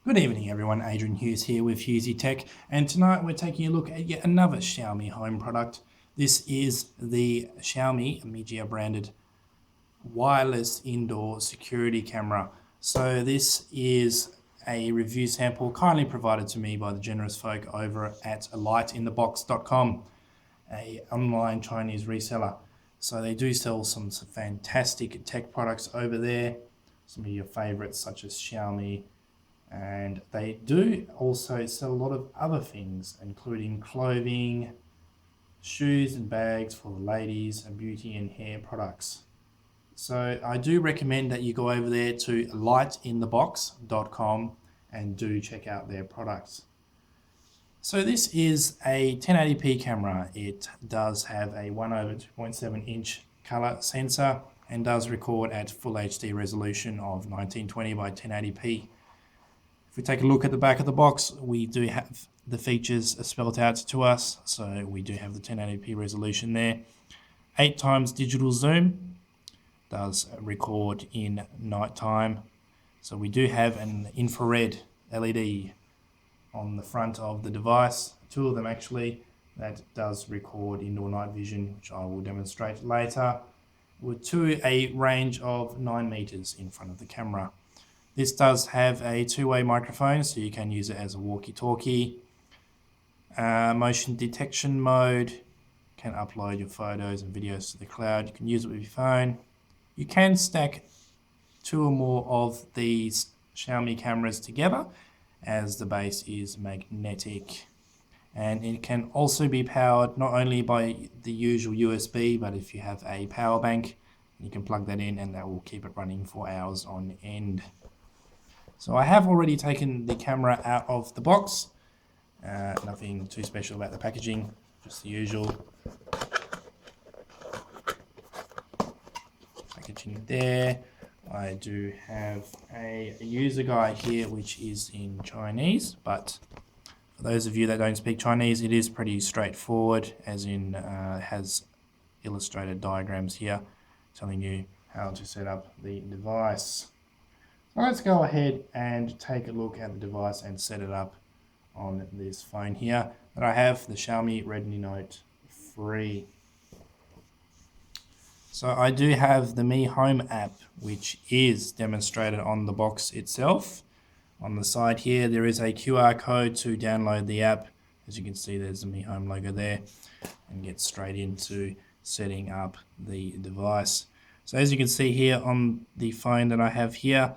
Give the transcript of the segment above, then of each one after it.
Good evening everyone, Adrian Hughes here with Hughesy Tech, and tonight we're taking a look at yet another Xiaomi home product. This is the Xiaomi Mijia branded wireless indoor security camera. So this is a review sample kindly provided to me by the generous folk over at LightInTheBox.com, an online Chinese reseller. So they do sell some fantastic tech products over there, some of your favorites such as Xiaomi, and they do also sell a lot of other things, including clothing, shoes and bags for the ladies, and beauty and hair products. So I do recommend that you go over there to lightinthebox.com and do check out their products. So this is a 1080p camera. It does have a 1/2.7 inch color sensor and does record at full HD resolution of 1920 by 1080p. If we take a look at the back of the box, we do have the features spelled out to us. So we do have the 1080p resolution there. 8x digital zoom, does record in nighttime. So we do have an infrared LED on the front of the device, two of them actually, that does record indoor night vision, which I will demonstrate later, to a range of 9 meters in front of the camera. This does have a two-way microphone, so you can use it as a walkie-talkie. Motion detection mode, can upload your photos and videos to the cloud. You can use it with your phone. You can stack 2 or more of these Xiaomi cameras together, as the base is magnetic. And it can also be powered not only by the usual USB, but if you have a power bank, you can plug that in and that will keep it running for hours on end. So I have already taken the camera out of the box. Nothing too special about the packaging, just the usual packaging there. I do have a user guide here which is in Chinese, but for those of you that don't speak Chinese, it is pretty straightforward, as in has illustrated diagrams here telling you how to set up the device. So let's go ahead and take a look at the device and set it up on this phone here that I have, the Xiaomi Redmi Note 3. So I do have the Mi Home app, which is demonstrated on the box itself. On the side here, there is a QR code to download the app. As you can see, there's the Mi Home logo there, and get straight into setting up the device. So as you can see here on the phone that I have here,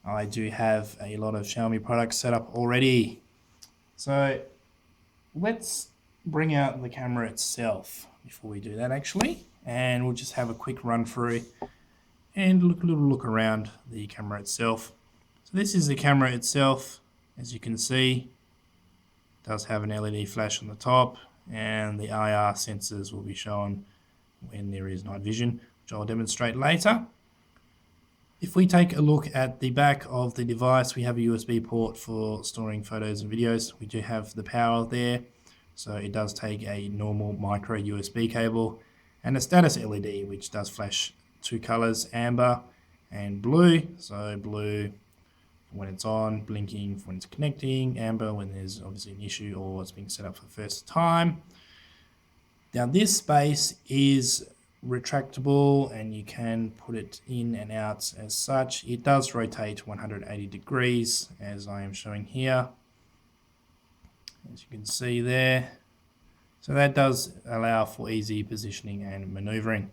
I do have a lot of Xiaomi products set up already. So let's bring out the camera itself before we do that actually, and we'll just have a quick run through and look a little look around the camera itself. So this is the camera itself. As you can see, it does have an LED flash on the top, and the IR sensors will be shown when there is night vision, which I'll demonstrate later. If we take a look at the back of the device, we have a USB port for storing photos and videos. We do have the power there, so it does take a normal micro USB cable, and a status LED which does flash 2 colors, amber and blue. So blue when it's on, blinking when it's connecting, amber when there's obviously an issue or it's being set up for the first time. Now this base is retractable and you can put it in and out as such. It does rotate 180 degrees as I am showing here, as you can see there. So that does allow for easy positioning and maneuvering.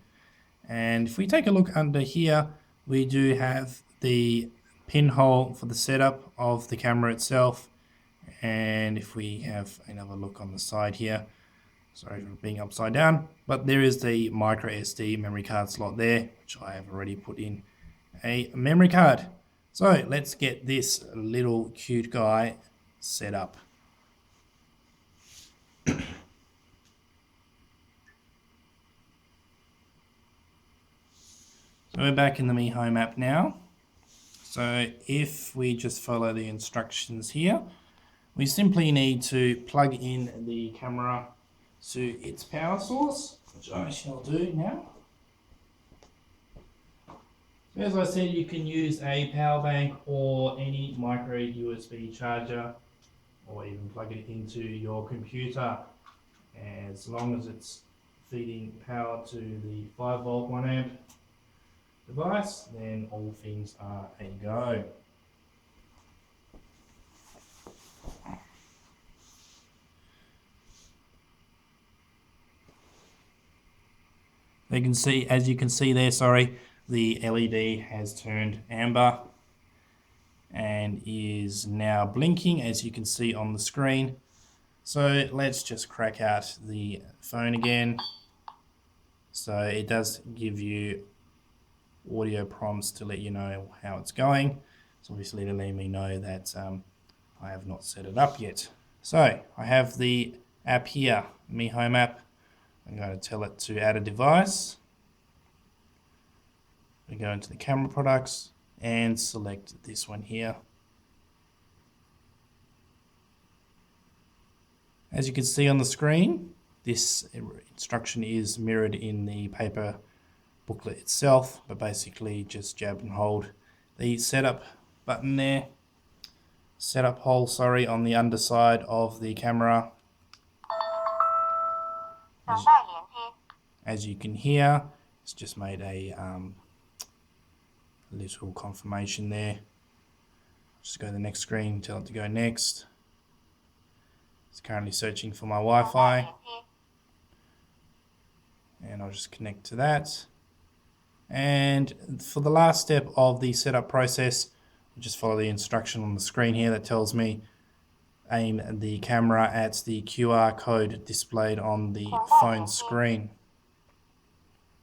And if we take a look under here, we do have the pinhole for the setup of the camera itself. And if we have another look on the side here, sorry for being upside down, but there is the micro SD memory card slot there, which I have already put in a memory card. So let's get this little cute guy set up. So we're back in the Mi Home app now. So if we just follow the instructions here, we simply need to plug in the camera to its power source, which I shall do now. As I said, you can use a power bank or any micro USB charger, or even plug it into your computer. As long as it's feeding power to the 5-volt 1 amp device, then all things are a go. As you can see there, the LED has turned amber and is now blinking, as you can see on the screen. So let's just crack out the phone again. So it does give you audio prompts to let you know how it's going. It's obviously to let me know that I have not set it up yet. So I have the app here, Mi Home app. I'm going to tell it to add a device. We go into the camera products and select this one here. As you can see on the screen, this instruction is mirrored in the paper booklet itself, but basically just jab and hold the setup button there, setup hole, on the underside of the camera. As you can hear, it's just made a little confirmation there. Just go to the next screen, tell it to go next. It's currently searching for my Wi-Fi, and I'll just connect to that. And for the last step of the setup process, I'll just follow the instruction on the screen here that tells me aim the camera at the QR code displayed on the phone screen.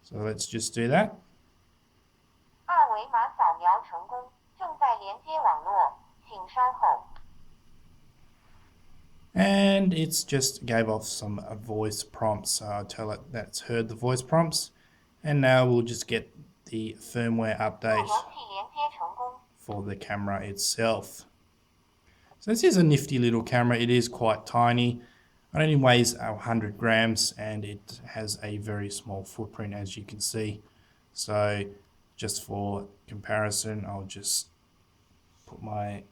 So let's just do that. And it's just gave off some voice prompts, so I'll tell it that's heard the voice prompts. And now we'll just get the firmware update for the camera itself. So this is a nifty little camera. It is quite tiny. It only weighs 100 grams and it has a very small footprint, as you can see. So just for comparison, I'll just put my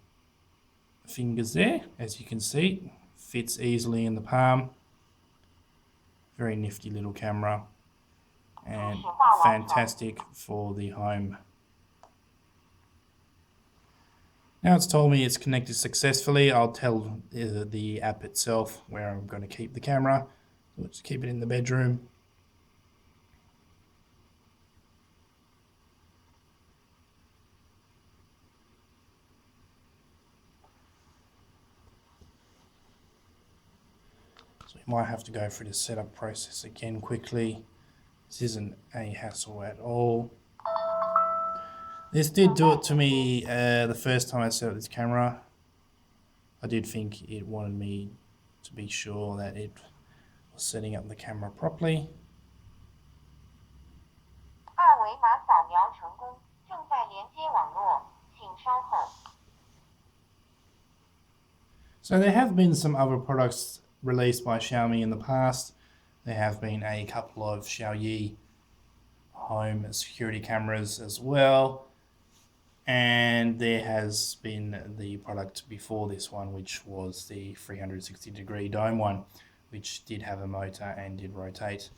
fingers there. As you can see, fits easily in the palm. Very nifty little camera and fantastic for the home. Now it's told me it's connected successfully. I'll tell the app itself where I'm going to keep the camera. So let's keep it in the bedroom. So you might have to go through the setup process again quickly. This isn't a hassle at all. This did do it to me the first time I set up this camera. I did think it wanted me to be sure that it was setting up the camera properly. So there have been some other products released by Xiaomi in the past. There have been a couple of Xiaomi home security cameras as well. And there has been the product before this one, which was the 360-degree dome one, which did have a motor and did rotate.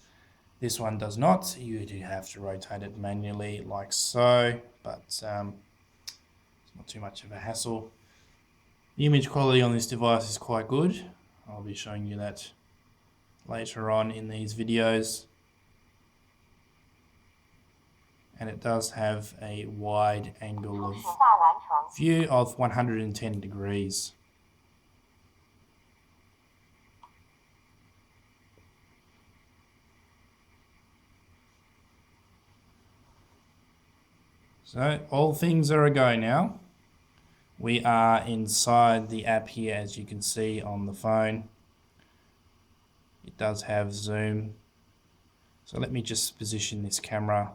This one does not. You do have to rotate it manually like so, but it's not too much of a hassle. The image quality on this device is quite good. I'll be showing you that later on in these videos. And it does have a wide angle of view of 110 degrees. So all things are a go now. We are inside the app here, as you can see on the phone. It does have zoom. So let me just position this camera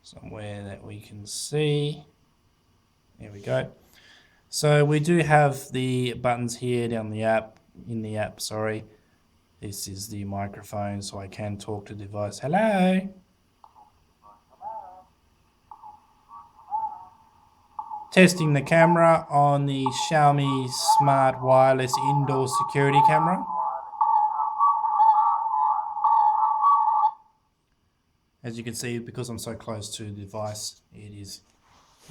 somewhere that we can see. There we go. So we do have the buttons here in the app. This is the microphone, so I can talk to the device. Hello. Testing the camera on the Xiaomi Smart Wireless Indoor Security Camera. As you can see, because I'm so close to the device, it is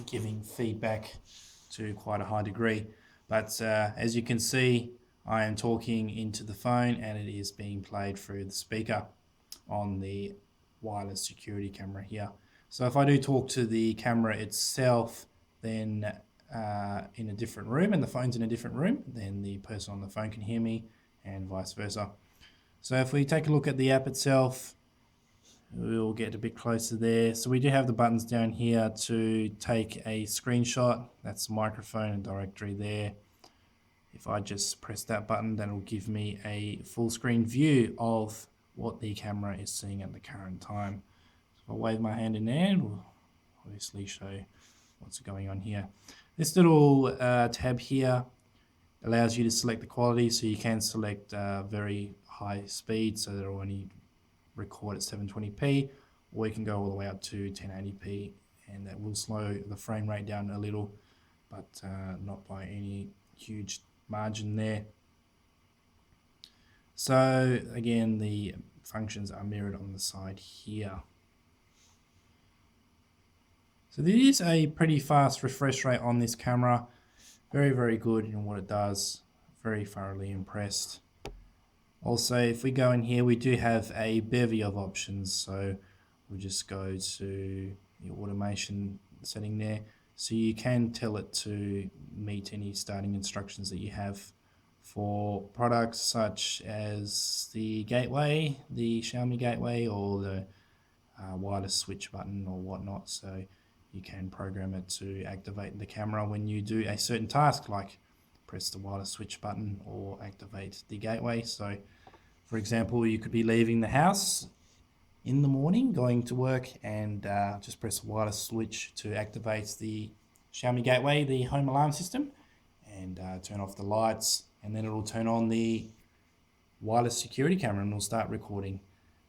giving feedback to quite a high degree. But as you can see, I am talking into the phone and it is being played through the speaker on the wireless security camera here. So if I do talk to the camera itself, then in a different room, and the phone's in a different room, then the person on the phone can hear me and vice versa. So if we take a look at the app itself, we'll get a bit closer there. So we do have the buttons down here to take a screenshot. That's the microphone and directory there. If I just press that button, then it will give me a full screen view of what the camera is seeing at the current time. So if I wave my hand in there, it will obviously show what's going on here. This little tab here allows you to select the quality, so you can select very high speed, so that it will only record at 720p, or you can go all the way up to 1080p, and that will slow the frame rate down a little, but not by any huge margin there. So again, the functions are mirrored on the side here. So there is a pretty fast refresh rate on this camera. Very, very good in what it does. Very thoroughly impressed. Also, if we go in here, we do have a bevy of options. So we'll just go to the automation setting there. So you can tell it to meet any starting instructions that you have for products such as the gateway, the Xiaomi gateway, or the wireless switch button or whatnot. So you can program it to activate the camera when you do a certain task, like press the wireless switch button or activate the gateway. So for example, you could be leaving the house in the morning, going to work, and just press the wireless switch to activate the Xiaomi gateway, the home alarm system, and turn off the lights, and then it will turn on the wireless security camera and it'll start recording.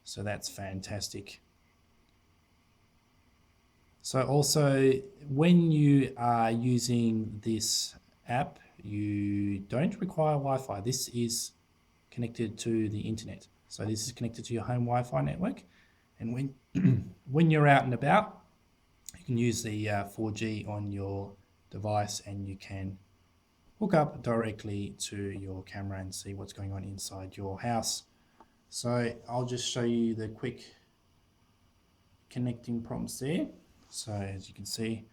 So that's fantastic. So also, when you are using this app, you don't require Wi-Fi. This is connected to the internet. So this is connected to your home Wi-Fi network. And when you're out and about, you can use the 4G on your device and you can hook up directly to your camera and see what's going on inside your house. So I'll just show you the quick connecting prompts there. So as you can see,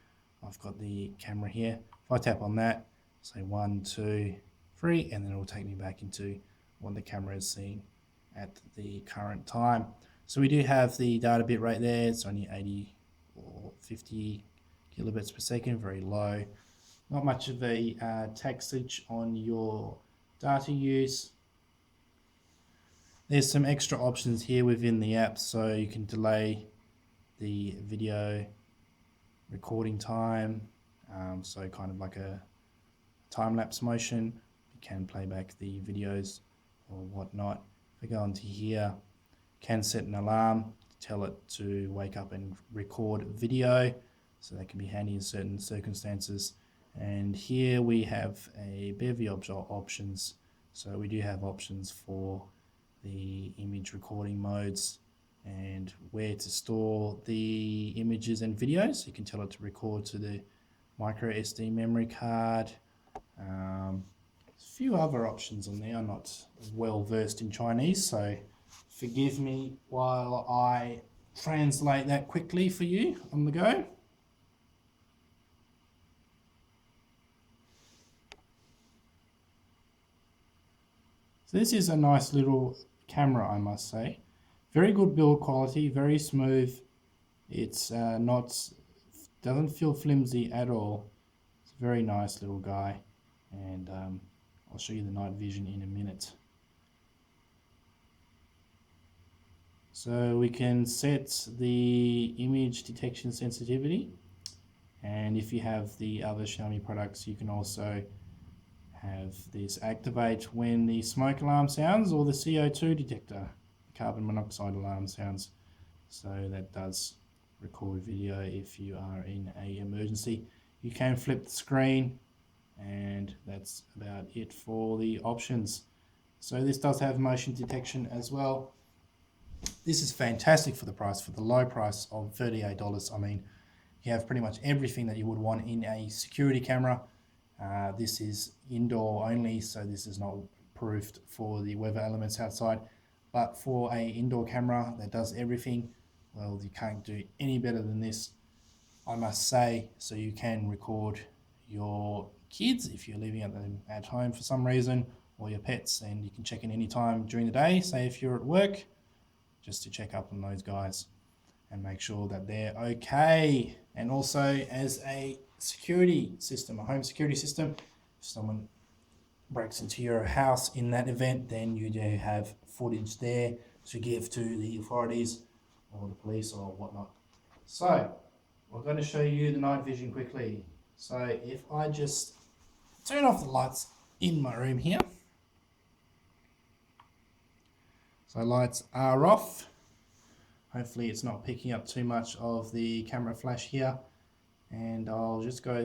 I've got the camera here. If I tap on that, say 1, 2, 3, and then it will take me back into what the camera is seeing at the current time. So we do have the data bit rate there. It's only 80 or 50 kilobits per second, very low. Not much of a taxage on your data use. There's some extra options here within the app, so you can delay the video recording time, so kind of like a time-lapse motion. You can play back the videos or whatnot. If I go into here, can set an alarm to tell it to wake up and record video, so that can be handy in certain circumstances. And here we have a bevy of options. So we do have options for the image recording modes and where to store the images and videos. You can tell it to record to the micro SD memory card. A few other options on there. I'm not well versed in Chinese, so forgive me while I translate that quickly for you on the go. So this is a nice little camera, I must say. Very good build quality, very smooth. It's doesn't feel flimsy at all. It's a very nice little guy, and I'll show you the night vision in a minute. So we can set the image detection sensitivity, and if you have the other Xiaomi products, you can also have this activate when the smoke alarm sounds or the CO2 detector, carbon monoxide alarm sounds. So that does record video if you are in an emergency. You can flip the screen, and that's about it for the options. So this does have motion detection as well. This is fantastic for the price, for the low price of $38. I mean, you have pretty much everything that you would want in a security camera. This is indoor only, so this is not proofed for the weather elements outside. But for a indoor camera that does everything, well, you can't do any better than this, I must say. So you can record your kids if you're leaving them at home for some reason, or your pets, and you can check in any time during the day, say if you're at work, just to check up on those guys and make sure that they're okay. And also as a security system, a home security system, if someone breaks into your house in that event, then you do have footage there to give to the authorities or the police or whatnot. So we're going to show you the night vision quickly. So if I just turn off the lights in my room here. So lights are off. Hopefully it's not picking up too much of the camera flash here. And I'll just go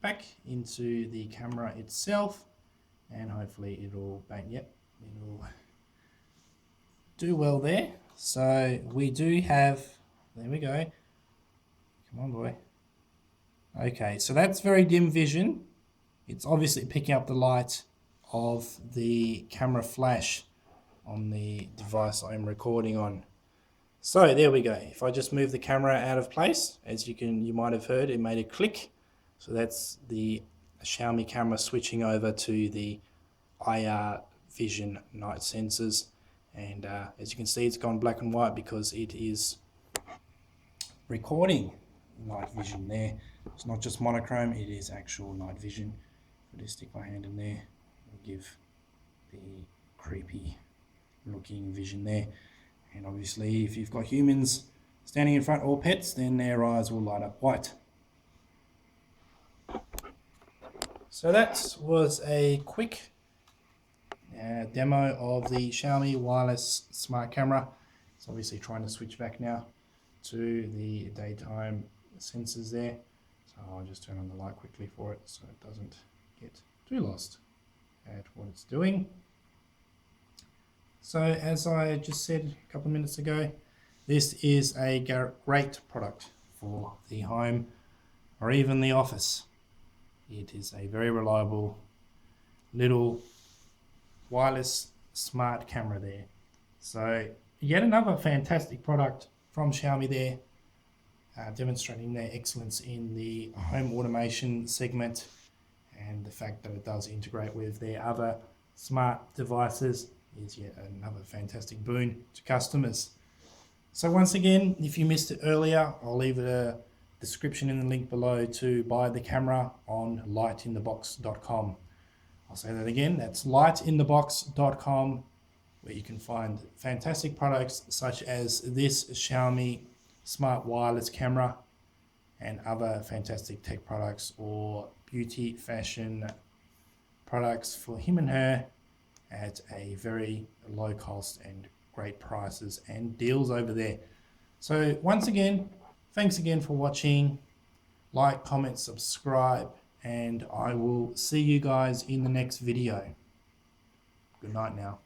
back into the camera itself, and hopefully it'll do well there. So we do have, there we go. Come on, boy. Okay, so that's very dim vision. It's obviously picking up the light of the camera flash on the device I'm recording on. So there we go. If I just move the camera out of place, as you might have heard, it made a click. So that's the Xiaomi camera switching over to the IR vision night sensors. And as you can see, it's gone black and white because it is recording night vision there. It's not just monochrome, it is actual night vision. If I just stick my hand in there, it'll give the creepy looking vision there. And obviously if you've got humans standing in front or pets, then their eyes will light up white. So that was a quick demo of the Xiaomi wireless smart camera. It's obviously trying to switch back now to the daytime sensors there. So I'll just turn on the light quickly for it so it doesn't get too lost at what it's doing. So as I just said a couple of minutes ago, this is a great product for the home or even the office. It is a very reliable little wireless smart camera there. So yet another fantastic product from Xiaomi there, demonstrating their excellence in the home automation segment and the fact that it does integrate with their other smart devices is yet another fantastic boon to customers. So once again, if you missed it earlier, I'll leave a description in the link below to buy the camera on LightInTheBox.com. I'll say that again, that's LightInTheBox.com, where you can find fantastic products such as this Xiaomi smart wireless camera and other fantastic tech products or beauty fashion products for him and her at a very low cost and great prices and deals over there. So once again, thanks again for watching. Like, comment, subscribe, and I will see you guys in the next video. Good night now.